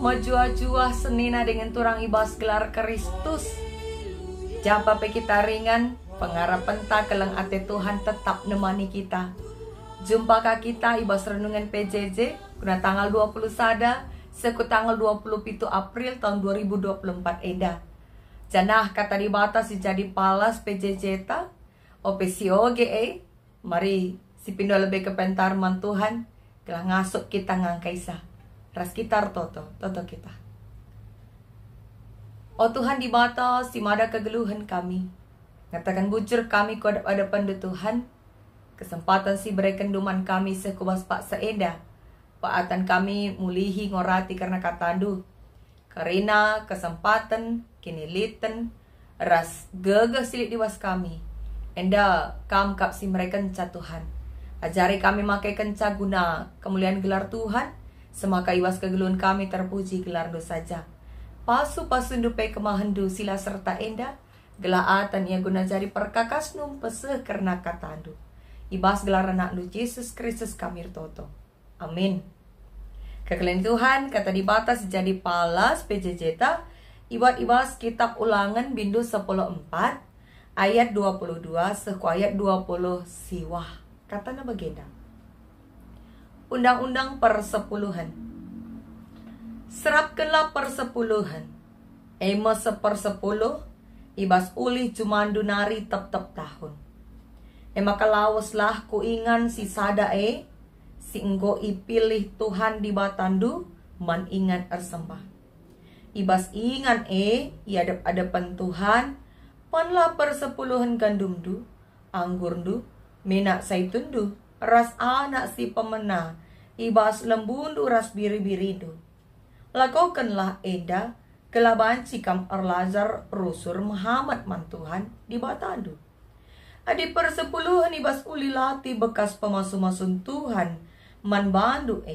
Mejua-jua senina dengan turang ibas gelar Kristus. Japa pe kita ringan, pengharapan ta keleng ate Tuhan tetap nemani kita. Jumpakah kita ibas renungan PJJ kuna tanggal 20 sada seku tanggal 27 April tahun 2024 eda. Janah kata di batas si jadi palas PJJ ta OPCOGE. Mari si pindo lebih ke pentarman Tuhan kelah ngasuk kita ngangkaisa. Ras kitar toto kita. Oh Tuhan di batas si mada kegeluhan kami. Ngatakan bujur kami ku hadapan Tuhan. Kesempatan si berikan duman kami sekubas pak seenda. Paatan kami mulihi ngorati karena katandu. Karena kesempatan kiniliten ras gagah silik diwas kami. Enda kam kap si mereka kenca Tuhan. Ajari kami makai kenca guna kemuliaan gelar Tuhan. Semaka iwas kegeluhan kami terpuji gelar do saja. Pasu dupe kemahendu sila serta enda. Gelaatan ia guna jari perkakas num peseh karena katandu. Ibas gelar anak nu Yesus Kristus kami toto. Amin. Kekalian Tuhan kata di batas jadi palas PJJ ta. Ibas kitab Ulangan bindu 14 ayat 22 seku ayat 20 siwah. Katana bagenda. Undang-undang persepuluhan. Serapkanlah persepuluhan. Ema sepersepuluh. Ibas ulih cumandu nari tep-tep tahun. Ema kalawaslah kuingan si sada si enggo ipilih Tuhan di batandu man ingan ersembah. Ibas ingan iadap-adapan Tuhan panlah persepuluhan gandumdu, anggurdu, minak saitundu, ras anak si pemena, ibas lembundu ras biri-biridu. Lakukanlah enda kelaban cikam erlazar rusur Muhammad man Tuhan di batandu. Adi persepuluhan ibas ulilati bekas pemasu-masun Tuhan man bandu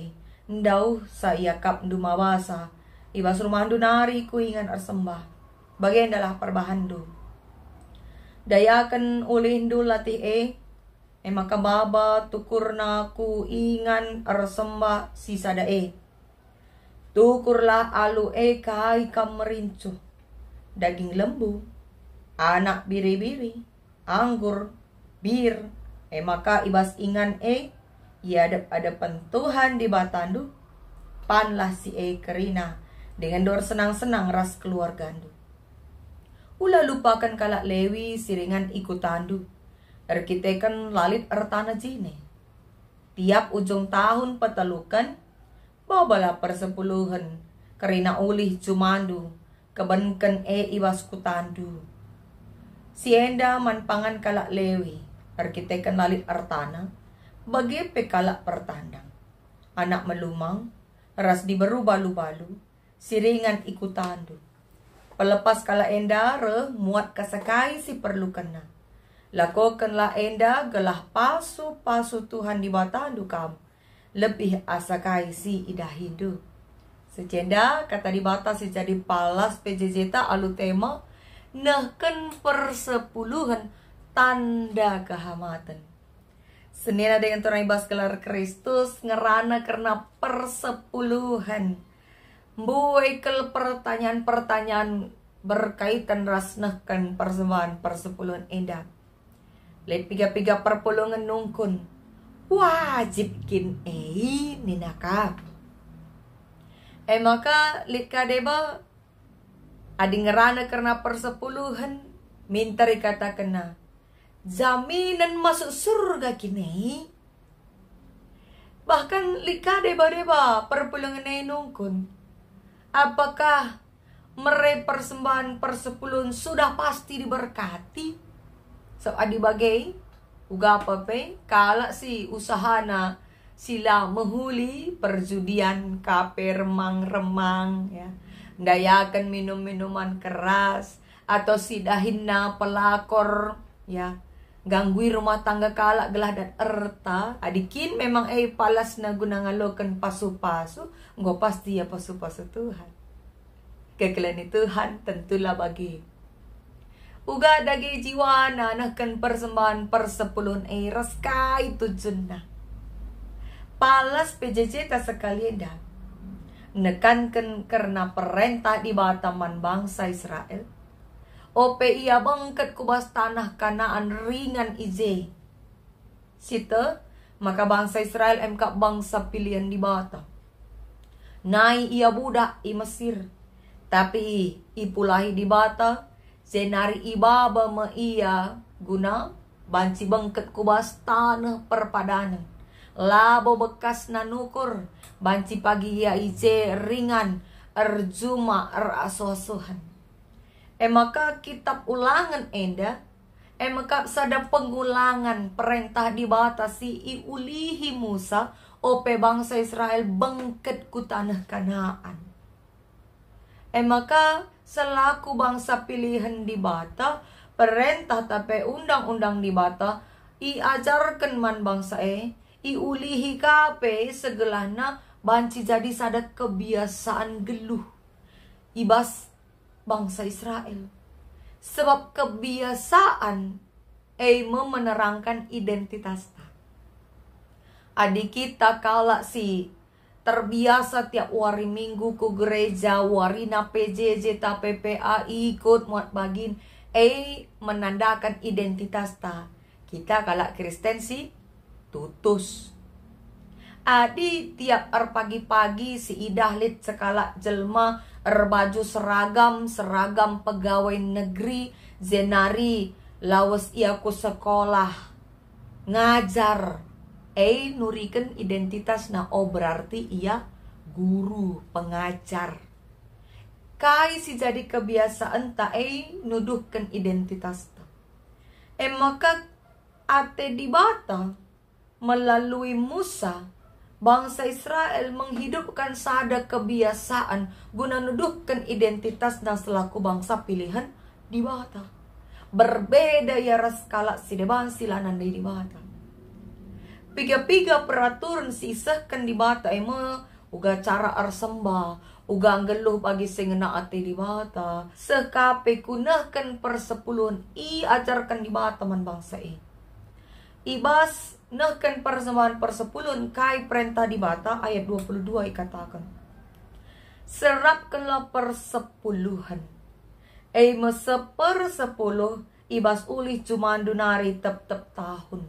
ndau saya kap dumawasa ibas rumandu nari kuingan ersembah. Bagendalah perbahandu. Dayakan ulindu latih maka baba tukurna ku ingan ersembah sisa tukurlah alu kai kam merincuh daging lembu anak biri-biri anggur bir maka ibas ingan iadap-adapan Tuhan di batandu panlah si kerina dengan dor senang-senang ras keluargandu. Ulah lupakan kalak lewi siringan ikutandu. Erkitekan lalit ertana jine. Tiap ujung tahun petalukan babala persepuluhan karena ulih cumandu kebenken ibas kutandu. Sienda manpangan kalak lewi erkitekan lalit ertana bagi pekalak pertandang. Anak melumang ras diberu balu-balu siringan ikutandu. Pelepas kala enda muat kasakai si perlukanna. Lakukanlah enda gelah pasu Tuhan di batandu kam. Lebih asakai si idah hindu. Secenda kata di batas si jadi palas PJJ ta alu tema. Nahken persepuluhan tanda kehamatan. Senina dengan turang ibas gelar Kristus ngerana karena persepuluhan. Buikel pertanyaan-pertanyaan berkaitan rasnahkan persembahan persepuluhan enda. Let piga-piga perpulungan nungkun. Wajib kin ninaka. Maka lit kadeba adi ngerana karena persepuluhan minta dikata kena jaminan masuk surga kini. Bahkan lit kadeba perpulungan nungkun. Apakah mere persembahan persepuluhan sudah pasti diberkati? So adi bagai uga pape kala si usahana sila mehuli perjudian kape remang-remang ya. Dayakan minum-minuman keras atau si dahinna pelakor ya. Ganggui rumah tangga kala gelah dan erta adikin memang palas na guna ngalokan pasu-pasu nggo pasti ya pasu-pasu Tuhan. Kekelian Tuhan tentulah bagi uga dagi jiwa nanakan persembahan persepuluhan raskai tujunna. Palas PJJ tak sekalian dah. nekankan karena perintah di bataman bangsa Israel. Ope ia bangket kubas tanah Kanaan ringan ije. Sita, maka bangsa Israel emka bangsa pilihan di bata. Nai ia budak i Mesir. Tapi ipulahi di bata, senari ibaba me ia guna banci bangket kubas tanah perpadanan. Labo bekas nanukur, banci pagi ia ije ringan, erjuma asuhan. Maka kitab ulangan enda, maka sada pengulangan perintah dibatasi iulihi Musa, ope bangsa Israel bangket ku tanah Kanaan. Maka selaku bangsa pilihan di bata, perintah tapi undang-undang di bata, iajarkan man bangsa iulihi kape segelana banci jadi sadat kebiasaan geluh ibas bangsa Israel. Sebab kebiasaan menerangkan identitasnya. Adik kita kala si terbiasa tiap hari minggu ku gereja, warina PJJ ta PPA ikut muat bagin menandakan identitasnya. Kita kala Kristen si tutus. Adi tiap pagi-pagi si idahlit sekala jelma baju seragam pegawai negeri zenari lawas ia ku sekolah ngajar nurikan identitas na berarti ia guru pengajar kai si jadi kebiasaan ta nuduhkan identitas ta maka ate di bata melalui Musa bangsa Israel menghidupkan sada kebiasaan guna nuduhkan identitas dan selaku bangsa pilihan di bata. Berbeda ya raskala sideban silanan di bata. Piga-piga peraturan sisahkan di bata uga cara arsembah, uga anggeluh bagi sengena ate di bata. Sekape kunahkan persepuluhan ajarkan di bata man bangsa Ibas nahkan persembahan persepuluhan kai perintah di bata ayat 22 ikatakan. Serapkanlah persepuluhan. Sepersepuluh ibas ulih cumandunari tep-tep tahun.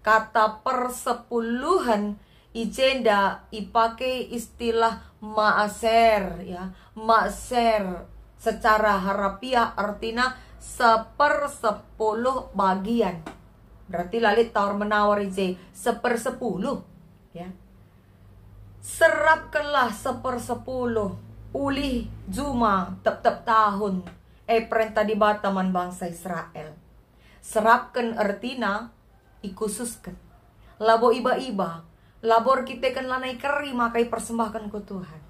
Kata persepuluhan ijenda ipakai istilah maaser ya. Maaser secara harafiah artinya sepersepuluh bagian. Berarti lalit tawar menawar ije sepersepuluh ya. Serapkanlah sepersepuluh ulih juma tep-tep tahun perintah di bataman bangsa Israel. Serapkan artina ikhususkan. Labo iba-iba labor kita kan lanai keri makai persembahkan ku Tuhan.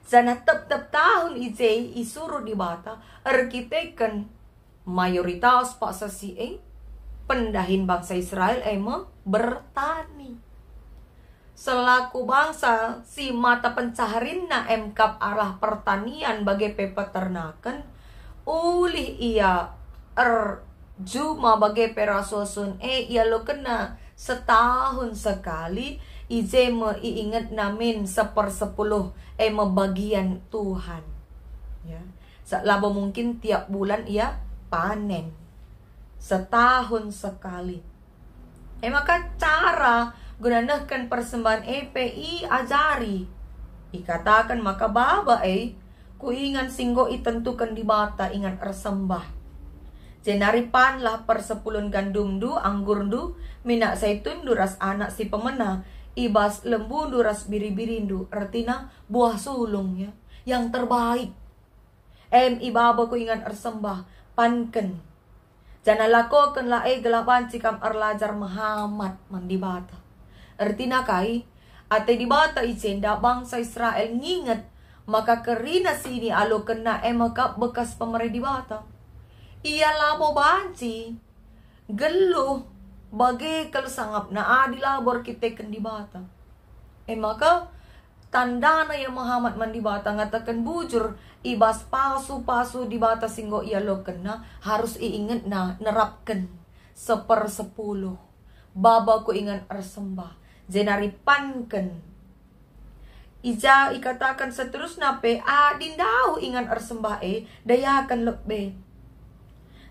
Sana tep-tep tahun ije isuruh di bata arkitekan mayoritas paksa si pendahin bangsa Israel bertani. Selaku bangsa si mata pencaharinna kap arah pertanian bagi peternakan ulih ia juma bagi perasusun ia lo kena setahun sekali ije iingat namin sepersepuluh bagian Tuhan ya. Labo mungkin tiap bulan ia panen setahun sekali. Maka cara gunakan persembahan EPI ajari. Ikatakan maka baba kuingan singgo itentukan di bata ingan ersembah. Jenaripan lah persepuluhan gandum du, anggur du, minak zaitun du ras anak si pemena, ibas lembu du ras biri-birindu, artinya buah sulung ya, yang terbaik. Ibaba kuingan ersembah, panken. Jangan lakukanlah gelapan cikam arlajar Muhammad mandibata. Artinya kai, ate di bata icenda bangsa Israel nginget, maka kerina sini alo kena maka bekas pemerintah di bata. Ia labo banci, geluh, bagi sangap na adi labor kita ken di bata. Maka tandana ya Muhammad mandibata ngatakan bujur ibas palsu-palsu di bata singgo ia lo kena harus iingat na nerapkan sepersepuluh baba ku ingan ersembah jenari panken Ija ikatakan seterusnya pe adindau ingan ersembah dayakan lebih.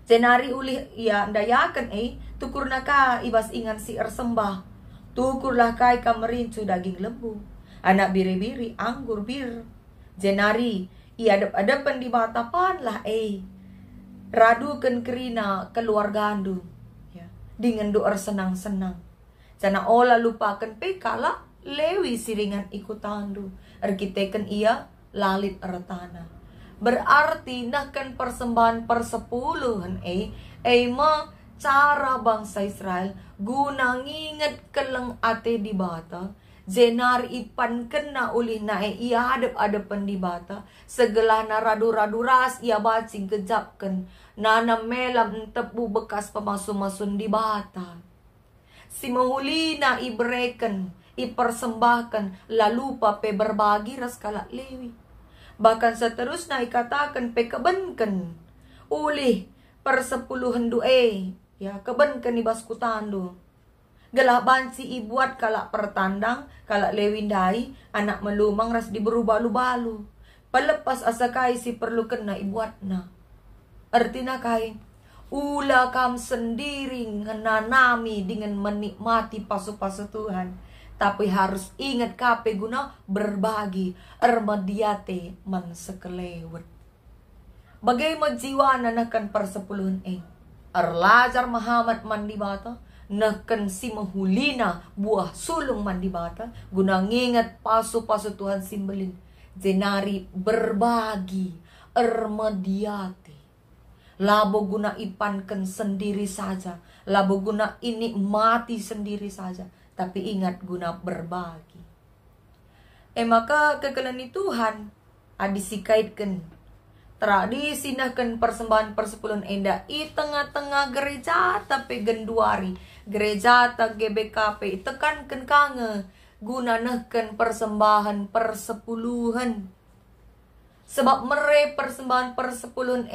Jenari ulih ya dayakan tukur naka ibas ingan si ersembah. Tukurlah kai kamerincu daging lembu. Anak biri-biri anggur bir. Jenari ia adep-adepan di batapan lah radukan kerina keluar gandu. Ya, dengan doa senang-senang. Jana olah lupakan pe kala lewi siringan ikutandu. Arkiteken ia lalit ertana. Berarti nahkan persembahan persepuluhan ma cara bangsa Israel guna nginget keleng ate di bata. Zenar ipan kena ulih na ia hadap-hadapan di bata. Segelah na radu-radu ras ia bacing kejapkan. Nana melam tepu bekas pemasun-masun di bata. Si mahulina ibreken ipersembahkan lalu pape berbagi ras kalak lewi. Bahkan seterusnya ikatakan pe kebenken ulih persepuluhan ya kebenken ibas kutandu. Gelak banci ibuat kalak pertandang kalak lewi dai anak melumang ras diberubalu-balu. Pelepas asakai si perlu kena ibuatna. Artinya kai ula kam sendiri ngenanami dengan menikmati pasu-pasu Tuhan. Tapi harus ingat kape guna berbagi. Ermediate man sekelewet. Bagaimana jiwa nanakan persepuluhan Erlajar Muhammad mandi bata. Nakan si mahulina buah sulung mandi bata. Guna ngingat pasu-pasu Tuhan simbelin. Jenari berbagi. Ermediate. Labo guna ipankan sendiri saja. Labo guna ini mati sendiri saja. Tapi ingat guna berbagi. Maka kekelani Tuhan adisikaitkan. Tradisi nahkan persembahan persepuluhan enda. I tengah-tengah gereja tapi genduari. Gereja tak GBKP. Tekankan kange. Guna nahkan persembahan persepuluhan. Sebab mere persembahan persepuluhan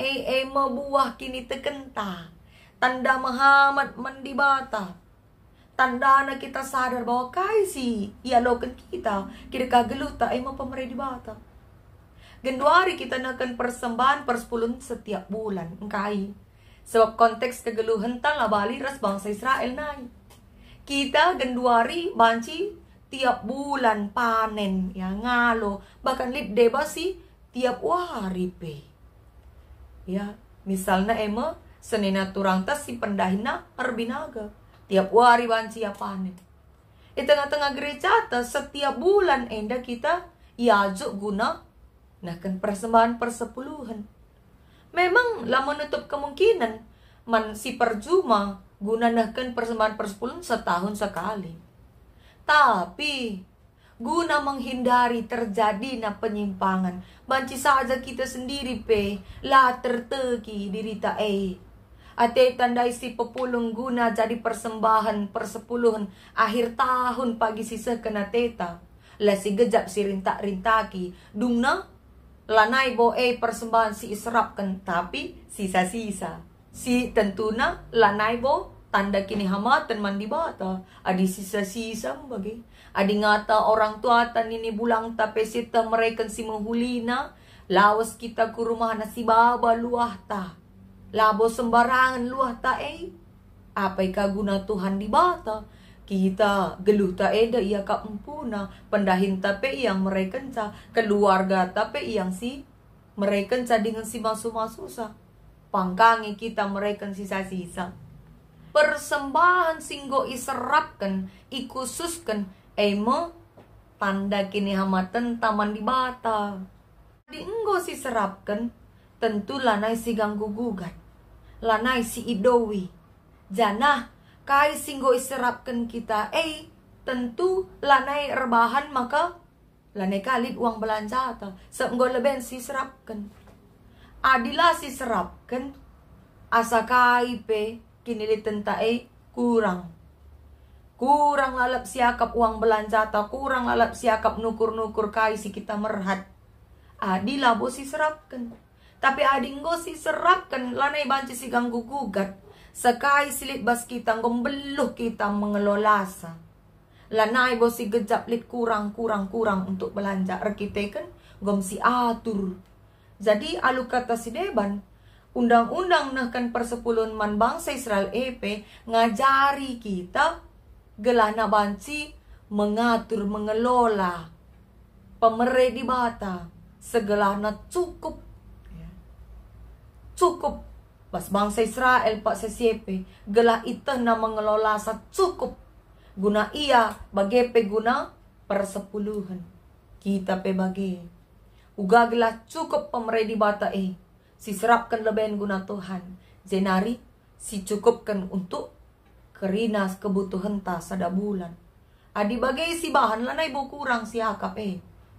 mebuah kini tekenta. Tanda Muhammad mendibata. Tanda na kita sadar bahwa kaisi ia lokan kita kira kageluta mau pemerintah di bata. Genduari kita nakan persembahan persepuluhan setiap bulan engkai. Sebab konteks kegeluhan tala bali ras bangsa Israel nai. Kita genduari banci tiap bulan panen ya ngalo bahkan lip debasi tiap hari pe. Ya, misalnya senena turang tas si pendahina perbinaga. Tiap hari banci ya panen. Di tengah-tengah gereja tas setiap bulan enda kita iajuk guna nahkan persembahan persepuluhan. Memang lah menutup kemungkinan man si perjuma guna nahkan persembahan persepuluhan setahun sekali. Tapi guna menghindari terjadi penyimpangan. Banci saja kita sendiri pe lah terteki dirita ate tandai si pepulung guna jadi persembahan persepuluhan akhir tahun pagi sisa kena teta. Lah si gejap si rintak-rintaki. Dungna lanai bo persembahan si israpkan tapi sisa-sisa. Si tentuna lanai bo tanda kini hamatan mandi bata. Adi sisa-sisa bagi. Adi ngata orang tua tan ini bulang tapi sita mereka si menghulina. Lawas kita ke rumah nasi baba luah ta. Labo sembarangan luah ta apa guna Tuhan di bata. Kita geluh ta eda ia ka empuna. Pendahin tape yang mereka keluarga tape yang si mereka dengan si masu-masusa. Pangkangi kita mereka sisa-sisa. Persembahan singgo iserapkan ikususkan tanda kini hamatan taman di bata. Di enggo si serapkan tentu lanai si ganggu gugat. Lanai si idowi. Janah kai singgo iserapkan kita tentu lanai rebahan maka lanai kalit uang belanja atau seenggo leben si serapkan. Adilah si serapkan asa kai pe kini tenta kurang. Kurang lalap siakap uang belanja atau kurang lalap siakap nukur-nukur kai si kita merhat. Adilah bo si serapkan. Tapi adinggo si serapkan lanai banci si ganggu gugat. Sekai silit bas kita ngombeluh kita mengelolasa. Lanai bo si gejap lit kurang untuk belanja. Kita kan gom si atur. Jadi alu kata si Deban, undang-undang nahkan persepuluhan man bangsa Israel ngajari kita gelah na banci mengatur, mengelola pemerintah di bata segala na cukup. Cukup pas bangsa Israel pak sesiepe gelah itah na mengelola sa cukup guna ia bagepe guna persepuluhan kita pe bagi uga gelah cukup pemerintah di bata si serapkan lebihan guna Tuhan jenari si cukupkan untuk kerinas kebutuhan ta sada bulan adi bagai si bahan lanai bo kurang si akap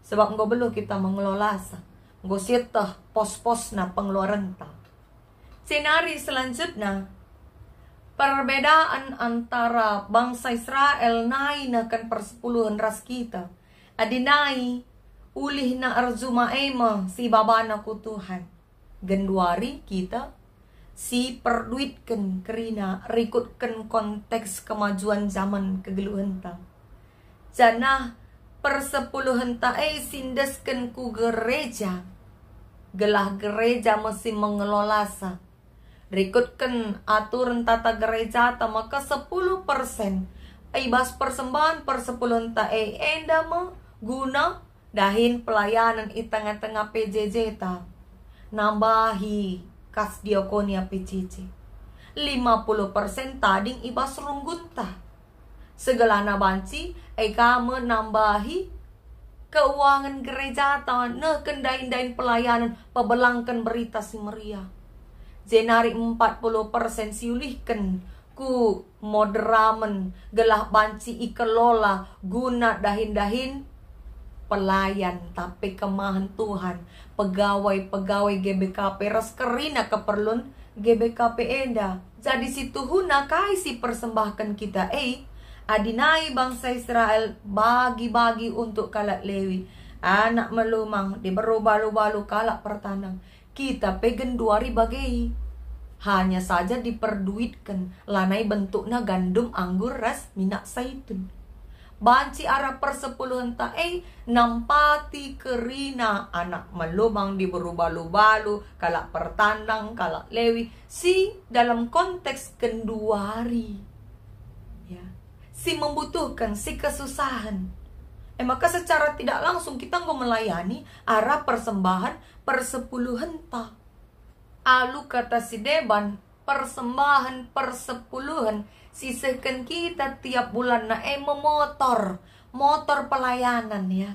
sebab ngo belum kita mengelola sa ngo setah pos-pos na pengeluaran ta. Senari selanjutnya, perbedaan antara bangsa Israel nai nakan persepuluhan ras kita. Adinai ulih na arzuma ema si babana ku Tuhan. Genduari kita si perduitkan kerina rikutkan konteks kemajuan zaman kegeluhan ta. Jana persepuluhan ta sindeskan ku gereja. Gelah gereja mesti mengelola sa. Rikutkan aturan tata gereja ta maka 10% bas persembahan persepuluhan ta enda guna dahin pelayanan tengah-tengah PJJ ta nambahi kas diakonia PJJ 50% tading ibas runggun ta segala na banci kamu nambahi keuangan gereja ta kendain-dain pelayanan pebelangkan berita si meriah jenari 40% siulihkan ku moderamen gelah banci ikelola guna dahin-dahin pelayan tapi kemahan Tuhan pegawai-pegawai GBKP ras kerina keperluan GBKP enda jadi situ huna kai si persembahkan kita adinai bangsa Israel bagi-bagi untuk kalak Lewi anak melumang di balu-balu kalak pertanang kita pegen 2 bagai hanya saja diperduitkan lanai bentuknya gandum anggur ras minyak zaitun banci arah persepuluhan ta nampati kerina anak melumang di balu-balu kalak pertandang kalak Lewi si dalam konteks kenduari ya si membutuhkan si kesusahan maka secara tidak langsung kita nggak melayani arah persembahan persepuluhan ta. Alu kata si Deban persembahan persepuluhan sisihkan kita tiap bulan na motor pelayanan ya.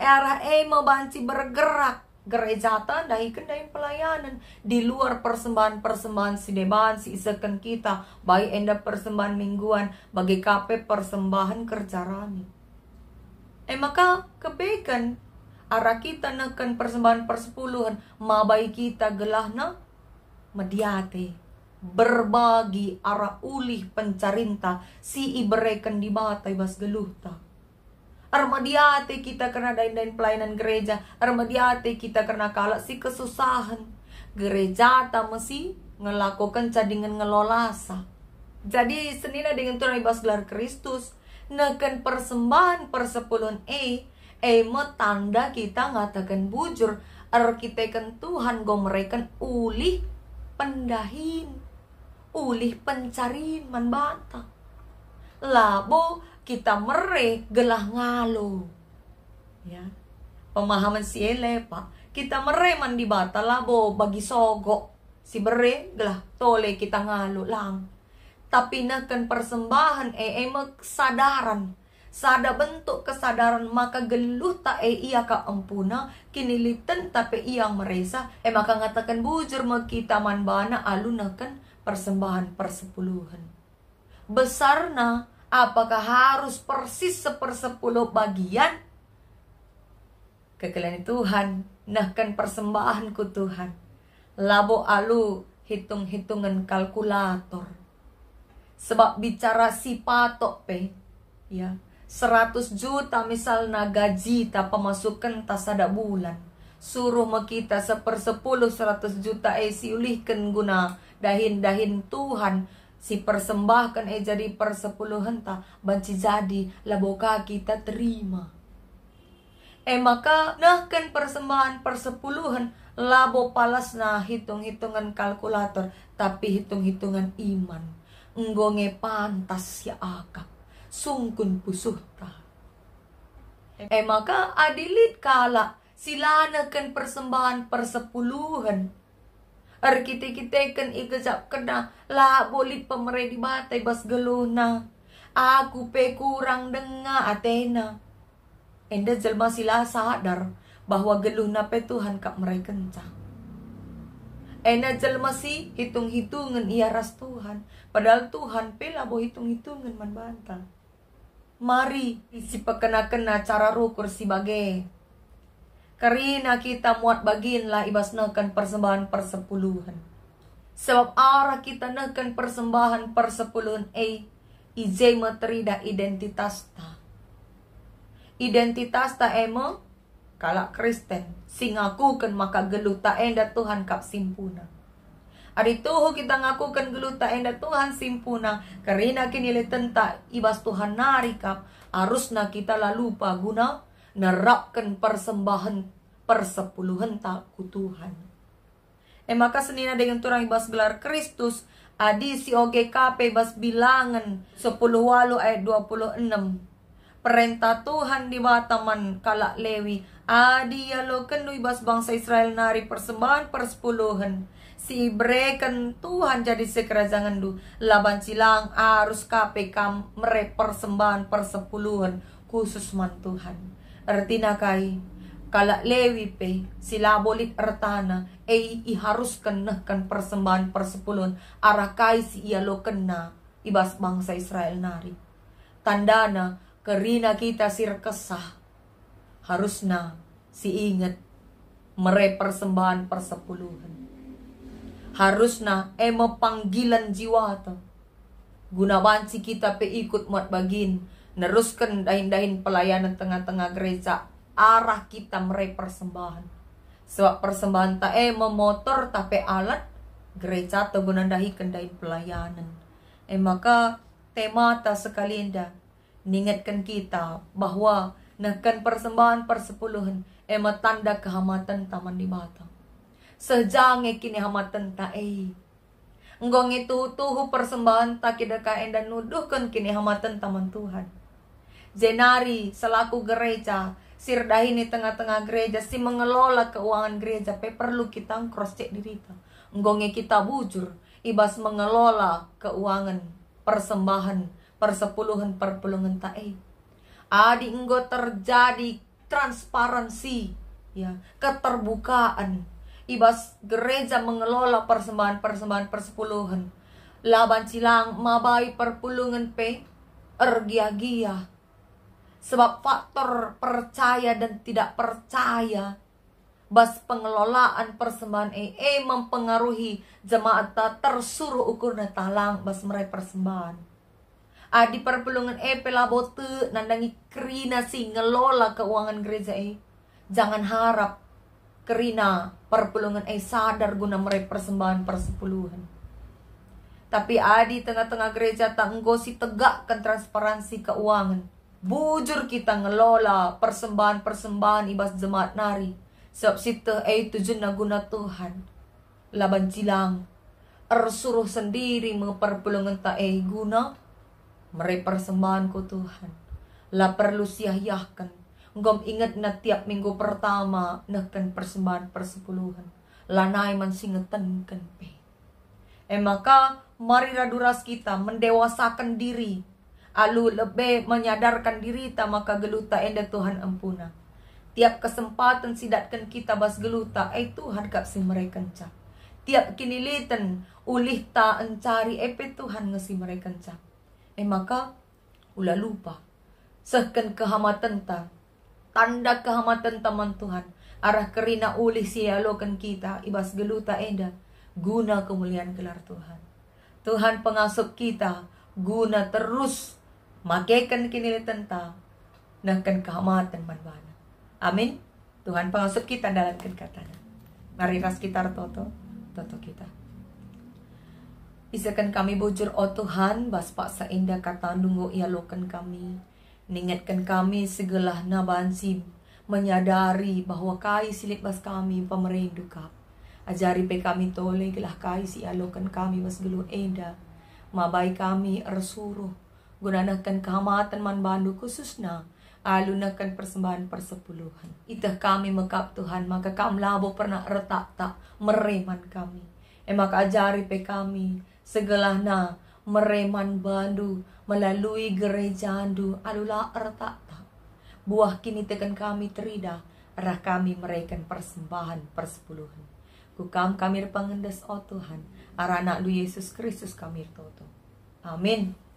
Arah banci bergerak gereja ta dahi kendain pelayanan di luar persembahan si Deban sisihkan kita baik enda persembahan mingguan bagi KP persembahan kerja rami. Maka kebaikan arah kita nakan persembahan persepuluhan mabai kita gelahna mediate berbagi arah ulih pencarinta si iberekan di batai bas geluhta armadiate kita kena dain-dain pelayanan gereja armadiate kita kena kalak si kesusahan gereja ta mesti ngelakukan cadingan ngelolasa jadi senina dengan Tuhan bas gelar Kristus nakan persembahan persepuluhan tanda kita ngatakan bujur arkitekan Tuhan gomerekan ulih pendahin ulih pencarin man bata labo kita mere gelah ngalo ya pemahaman si pak kita mere man di bata labo bagi sogo si bere gelah tole kita ngalo lang tapi nakan persembahan kesadaran sada bentuk kesadaran maka geluh ta iya ka ampuna kinilitan tapi iya meresa maka ngatakan bujur kita manbana alunakan persembahan persepuluhan besarna apakah harus persis 1/10 bagian kekalian Tuhan nahkan persembahan ku Tuhan labo alu hitung-hitungan kalkulator sebab bicara si patok ya 100 juta misalnya gaji ta pemasukan ta sada bulan suruh kita 1/10 100 juta siulihkan guna dahin-dahin Tuhan Si persembahkan jadi persepuluhan ta banci jadi laboka kita terima. Maka nahkan persembahan persepuluhan labo palas na hitung-hitungan kalkulator tapi hitung-hitungan iman. Nggonge pantas ya akak sungkun pusuh ta. Maka adilit kala silanakan persembahan persepuluhan. Kita kan ikajap kena lah bolit pemerintah di batai bas geluna. Aku pe kurang dengar Athena. Enda jelma sila sadar bahwa geluna pe Tuhan kap mereka kencang. Enda jelma si hitung-hitungan ia ras Tuhan. Padahal Tuhan pe lah bo hitung-hitungan man bantah. Mari isi pekena-kena cara rukur si bagai. Karena kita muat bagin lah ibas nekan persembahan persepuluhan. Sebab arah kita nekan persembahan persepuluhan ije meterida identitas ta. Identitas ta emo kalak Kristen singakukan maka geluta enda Tuhan kap simpuna. Adi tuhu kita ngakukan geluta enda Tuhan simpuna karena kinili tenta ibas Tuhan narikap harusna kita lalupa guna nerapkan persembahan persepuluhan tak ku Tuhan. Maka senina dengan turang ibas gelar Kristus adi si OGKP bas bilangan 10 walu ayat 26. Perintah Tuhan di bataman kalak Lewi adi yalo kendu ibas bangsa Israel nari persembahan persepuluhan. Si brekan Tuhan jadi sekerajangan du laban silang arus KPK mere persembahan persepuluhan khusus man Tuhan. Artina kai kalak Lewi pe sila bolit ertana iharuskan nehkan persembahan persepuluhan arah kai si ia lo kena ibas bangsa Israel nari. Tandana kerina kita sir kesah harusna si ingat mere persembahan persepuluhan. Harusna panggilan jiwa ta. Guna banci kita pe ikut muat bagin neruskan dahin-dahin pelayanan tengah-tengah gereja arah kita mere persembahan. Sebab persembahan ta memotor tapi alat gereja ta guna dahikan dahin pelayanan. Maka tema ta sekalianda ningatkan kita bahwa nekan persembahan persepuluhan tanda kehamatan taman di mata. Sejange kini hamatan ta Nggong itu tuhu persembahan ta kidaka enda nuduhkan kini hamatan taman Tuhan. Zenari selaku gereja sirdahi di tengah-tengah gereja si mengelola keuangan gereja pe perlu kita cross check diri ta. Nggongnya kita bujur ibas mengelola keuangan persembahan persepuluhan perpuluhan ta adi enggo terjadi transparansi ya keterbukaan ibas gereja mengelola persembahan persepuluhan laban silang mabai perpulungan pe ergia-gia sebab faktor percaya dan tidak percaya bas pengelolaan persembahan mempengaruhi jemaat tersuruh ukur talang bas merai persembahan adi perpulungan pelabote nandangi kerina si ngelola keuangan gereja jangan harap kerina perpulungan sadar guna merai persembahan persepuluhan. Tapi adi tengah-tengah gereja tanggo si tegakkan transparansi keuangan. Bujur kita ngelola persembahan ibas jemaat nari. Sebab situ tujuan na guna Tuhan. Laban cilang ersuruh sendiri memperpulungan ta guna merai persembahan ku Tuhan. La perlu sia-yahkan. Ngom ingat na tiap minggu pertama nehkan persembahan persepuluhan. Lanai man singetan kan pe. Maka mari raduras kita mendewasakan diri. Alu lebih menyadarkan diri ta maka geluta enda Tuhan ampuna. Tiap kesempatan sidatkan kita bas geluta Tuhan kap si mereka kencap. Tiap kinilitan ulih ta encari Tuhan ngesi mereka kencap. Maka ulah lupa. Sehkan kehamatan ta. Tanda kehamatan taman Tuhan arah kerina ulih sialokan kita ibas geluta enda guna kemuliaan gelar Tuhan. Tuhan pengasuh kita guna terus makaikan kinilitan ta nahkan kehamatan manbana. Amin. Tuhan pengasuh kita dalam katanya. Mari ras kita toto kita. Isakan kami bujur oh Tuhan, bas paksa indah kata nunggu ialokan kami. Ningatkan kami segala nabansim, menyadari bahwa kai silip bas kami pemerindu kap. Ajari pe kami tole gelah kai si alokan kami bas gelu enda. Mabai kami ersuruh, gunanakan kehamatan man bandu khususna, alunakan persembahan persepuluhan. Itah kami mekap Tuhan, maka kam labo pernah retak tak mereman kami. Maka ajari pe kami, segala na mereman bandu, melalui gereja andu, alula retak tak. Buah kini tekan kami terida, arah kami meraikan persembahan persepuluhan. Kukam kami pangendes oh Tuhan, arah anak lu Yesus Kristus kami toto. Amin.